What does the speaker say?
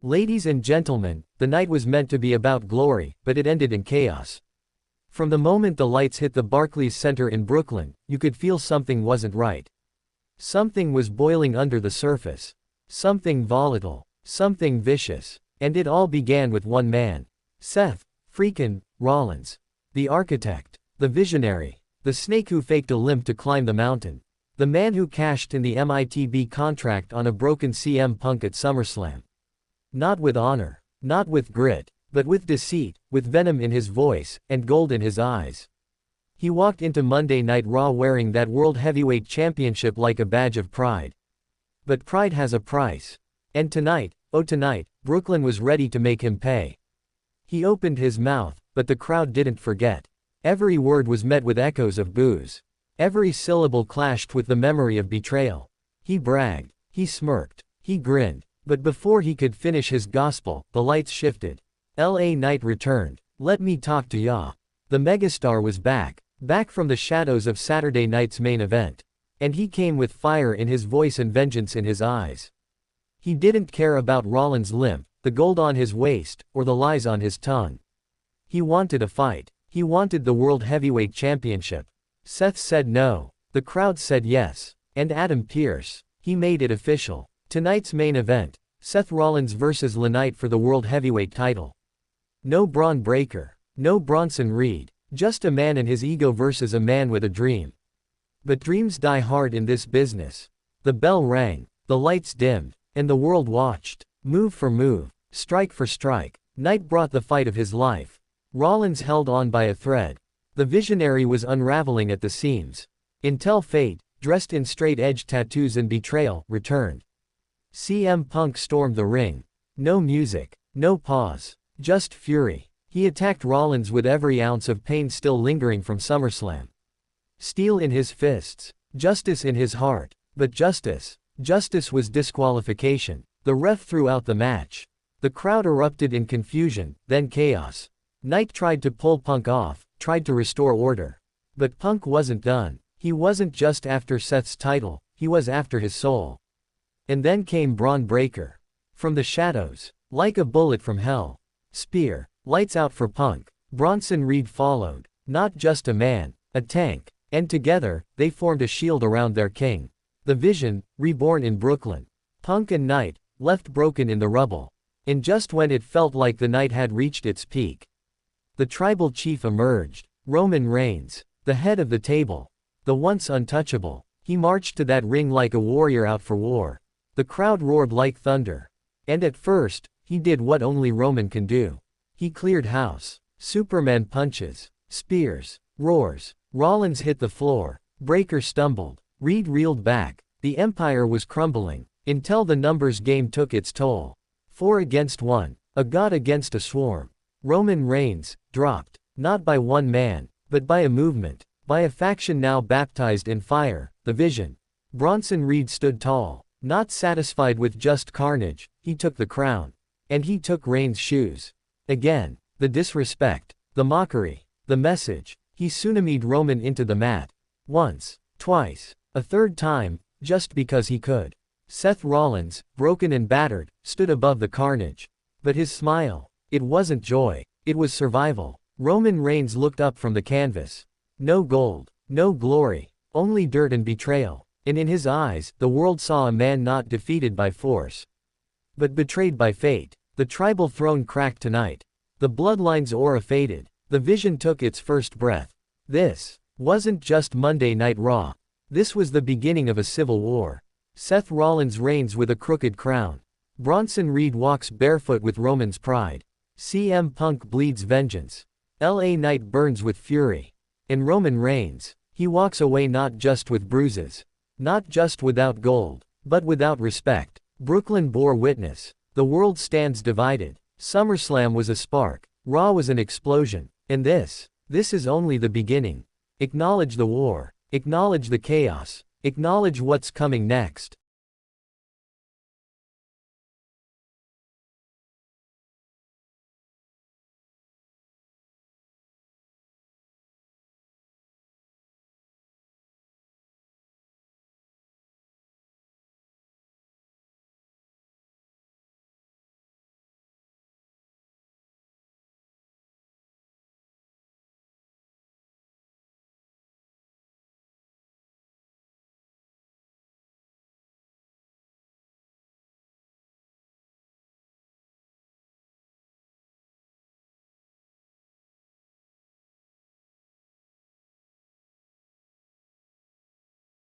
Ladies and gentlemen, the night was meant to be about glory, but it ended in chaos. From the moment the lights hit the Barclays Center in Brooklyn, you could feel something wasn't right. Something was boiling under the surface. Something volatile. Something vicious. And it all began with one man. Seth freakin' Rollins. The architect. The visionary. The snake who faked a limp to climb the mountain. The man who cashed in the MITB contract on a broken CM Punk at SummerSlam. Not with honor. Not with grit. But with deceit, with venom in his voice, and gold in his eyes. He walked into Monday Night Raw wearing that World Heavyweight Championship like a badge of pride. But pride has a price. And tonight, oh tonight, Brooklyn was ready to make him pay. He opened his mouth, but the crowd didn't forget. Every word was met with echoes of boos. Every syllable clashed with the memory of betrayal. He bragged. He smirked. He grinned. But before he could finish his gospel, the lights shifted. LA Knight returned. Let me talk to ya. The megastar was back. Back from the shadows of Saturday night's main event. And he came with fire in his voice and vengeance in his eyes. He didn't care about Rollins' limp, the gold on his waist, or the lies on his tongue. He wanted a fight. He wanted the World Heavyweight Championship. Seth said no. The crowd said yes. And Adam Pearce. He made it official. Tonight's main event. Seth Rollins vs. Knight for the World Heavyweight title. No Bron Breakker. No Bronson Reed. Just a man and his ego versus a man with a dream. But dreams die hard in this business. The bell rang. The lights dimmed. And the world watched. Move for move. Strike for strike. Knight brought the fight of his life. Rollins held on by a thread. The visionary was unraveling at the seams. Until fate, dressed in straight-edge tattoos and betrayal, returned. CM Punk stormed the ring. No music. No pause. Just fury. He attacked Rollins with every ounce of pain still lingering from SummerSlam. Steel in his fists. Justice in his heart. But justice was disqualification. The ref threw out the match. The crowd erupted in confusion, then chaos. Knight tried to pull Punk off, tried to restore order. But Punk wasn't done. He wasn't just after Seth's title, he was after his soul. And then came Bron Breakker. From the shadows, like a bullet from hell. Spear, lights out for Punk. Bronson Reed followed. Not just a man, a tank. And together, they formed a shield around their king. The Vision, reborn in Brooklyn. Punk and Knight, left broken in the rubble. And just when it felt like the night had reached its peak, the tribal chief emerged. Roman Reigns. The head of the table. The once untouchable. He marched to that ring like a warrior out for war. The crowd roared like thunder. And at first, he did what only Roman can do. He cleared house. Superman punches. Spears. Roars. Rollins hit the floor. Breakker stumbled. Reed reeled back. The empire was crumbling. Until the numbers game took its toll. 4 against 1. A god against a swarm. Roman Reigns, dropped. Not by one man, but by a movement. By a faction now baptized in fire, the Vision. Bronson Reed stood tall. Not satisfied with just carnage, he took the crown. And he took Reigns' shoes. Again, the disrespect, the mockery, the message. He tsunamied Roman into the mat. Once, twice, a third time, just because he could. Seth Rollins, broken and battered, stood above the carnage. But his smile, it wasn't joy, it was survival. Roman Reigns looked up from the canvas. No gold, no glory, only dirt and betrayal. And in his eyes, the world saw a man not defeated by force, but betrayed by fate. The tribal throne cracked tonight. The bloodline's aura faded. The Vision took its first breath. This wasn't just Monday Night Raw. This was the beginning of a civil war. Seth Rollins reigns with a crooked crown. Bronson Reed walks barefoot with Roman's pride. CM Punk bleeds vengeance. LA Knight burns with fury. And Roman Reigns, he walks away not just with bruises. Not just without gold, but without respect. Brooklyn bore witness. The world stands divided. SummerSlam was a spark. Raw was an explosion. And this is only the beginning. Acknowledge the war. Acknowledge the chaos. Acknowledge what's coming next.